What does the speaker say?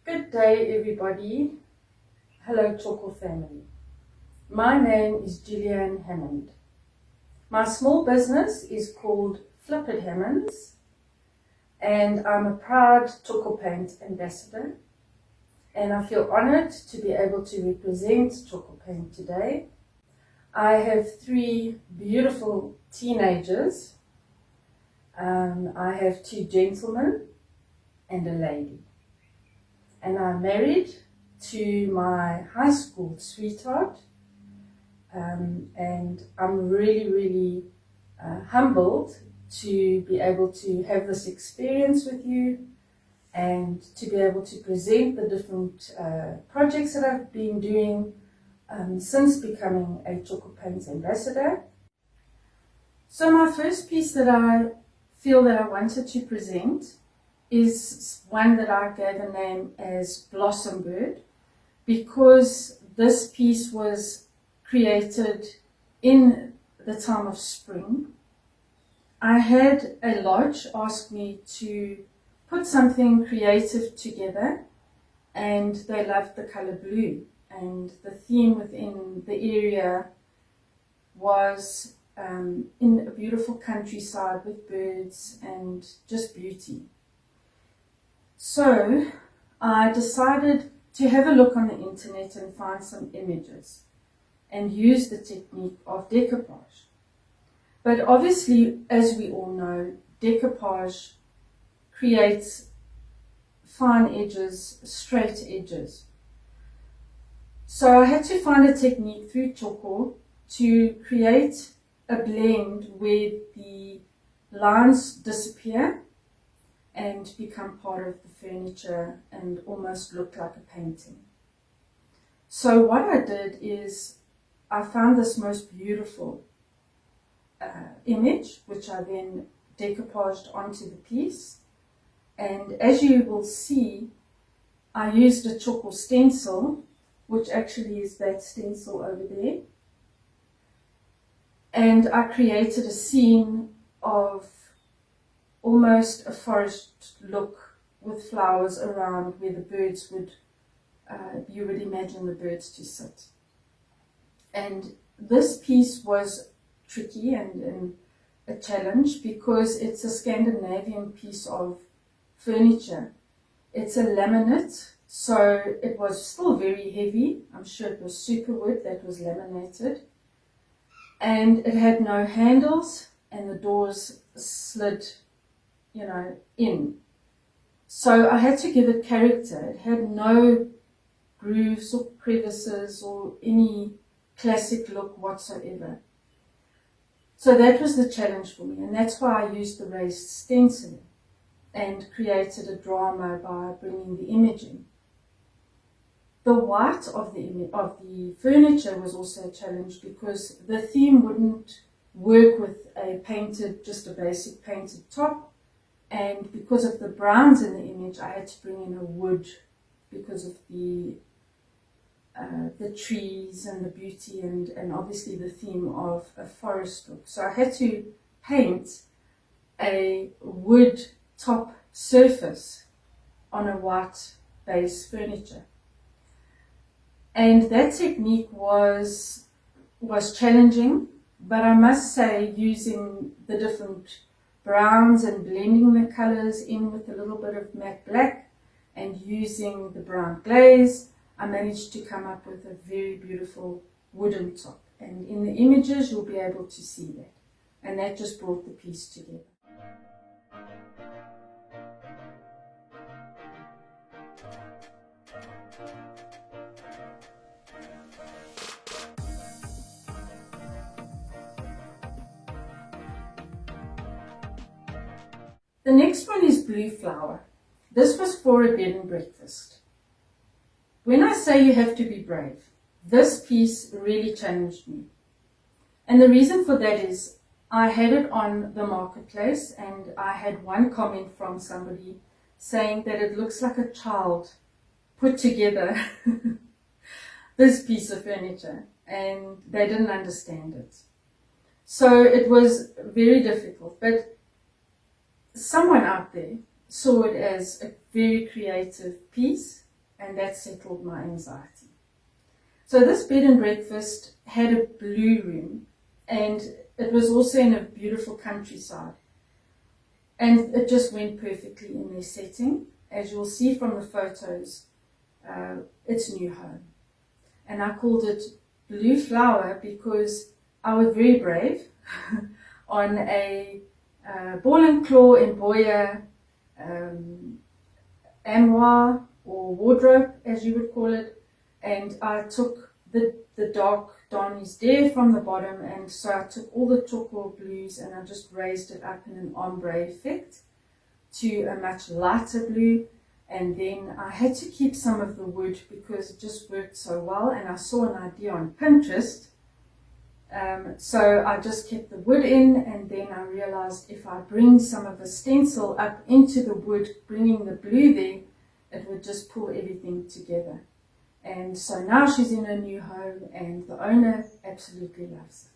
Good day, everybody. Hello, Tjhoko family. My name is Jullienne Hammond. My small business is called Flipped Hammonds, and I'm a proud Tjhoko Paint ambassador. And I feel honored to be able to represent Tjhoko Paint today. I have 3 beautiful teenagers. I have 2 gentlemen and a lady. And I'm married to my high school sweetheart, and I'm really humbled to be able to have this experience with you and to be able to present the different projects that I've been doing since becoming a Tjhoko Paint ambassador. So my first piece that I feel that I wanted to present is one that I gave a name as Blossom Bird, because this piece was created in the time of spring. I had a lodge ask me to put something creative together, and they loved the color blue, and the theme within the area was in a beautiful countryside with birds and just beauty. So I decided to have a look on the internet and find some images and use the technique of decoupage. But obviously, as we all know, decoupage creates fine edges, straight edges. So I had to find a technique through Tjhoko to create a blend where the lines disappear and become part of the furniture and almost look like a painting. So what I did is I found this most beautiful image, which I then decoupaged onto the piece. And as you will see, I used a Tjhoko stencil, which actually is that stencil over there. And I created a scene of almost a forest look with flowers around where the birds would, you would imagine the birds to sit. And this piece was tricky and a challenge because it's a Scandinavian piece of furniture. It's a laminate, so it was still very heavy. I'm sure it was super wood that was laminated. And it had no handles, and the doors slid in. So I had to give it character. It had no grooves or crevices or any classic look whatsoever. So that was the challenge for me, and that's why I used the raised stencil and created a drama by bringing the image in. The white of the furniture was also a challenge because the theme wouldn't work with just a basic painted top. And because of the browns in the image, I had to bring in a wood because of the trees and the beauty and obviously the theme of a forest look. So I had to paint a wood top surface on a white base furniture. And that technique was challenging, but I must say, using the different browns and blending the colors in with a little bit of matte black and using the brown glaze, I managed to come up with a very beautiful wooden top. And in the images, you'll be able to see that. And that just brought the piece together. The next one is Blue Flower. This was for a bed and breakfast. When I say you have to be brave, this piece really challenged me. And the reason for that is I had it on the marketplace and I had one comment from somebody saying that it looks like a child put together this piece of furniture, and they didn't understand it. So it was very difficult, but someone out there saw it as a very creative piece and that settled my anxiety. So this bed and breakfast had a blue room, and it was also in a beautiful countryside. And it just went perfectly in their setting. As you'll see from the photos, its new home. And I called it Blue Flower because I was very brave on a ball and claw emboyer armoire or wardrobe, as you would call it, and I took the dark Darnie's Dare from the bottom, and so I took all the Tjhoko blues and I just raised it up in an ombre effect to a much lighter blue. And then I had to keep some of the wood because it just worked so well, and I saw an idea on Pinterest. So I just kept the wood in, and then I realized if I bring some of the stencil up into the wood, bringing the blue there, it would just pull everything together. And so now she's in her new home, and the owner absolutely loves it.